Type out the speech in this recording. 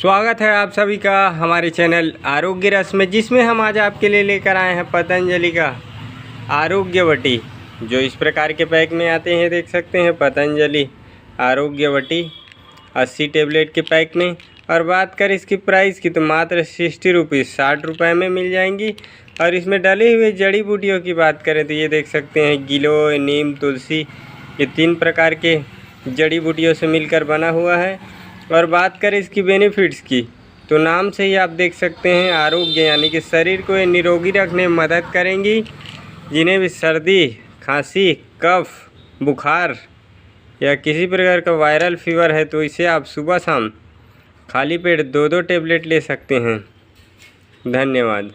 स्वागत है आप सभी का हमारे चैनल आरोग्य रस में, जिसमें हम आज आपके लिए लेकर आए हैं पतंजलि का आरोग्यवटी, जो इस प्रकार के पैक में आते हैं। देख सकते हैं पतंजलि आरोग्यवटी 80 टेबलेट के पैक में। और बात करें इसकी प्राइस की तो मात्र 60 रुपीज़ 60 रुपये में मिल जाएंगी। और इसमें डले हुए जड़ी बूटियों की बात करें तो ये देख सकते हैं गिलोय, नीम, तुलसी, ये 3 प्रकार के जड़ी बूटियों से मिलकर बना हुआ है। और बात करें इसकी बेनिफिट्स की तो नाम से ही आप देख सकते हैं आरोग्य, यानी कि शरीर को ये निरोगी रखने में मदद करेंगी। जिन्हें भी सर्दी, खांसी, कफ, बुखार या किसी प्रकार का वायरल फीवर है तो इसे आप सुबह शाम खाली पेट 2-2 टेबलेट ले सकते हैं। धन्यवाद।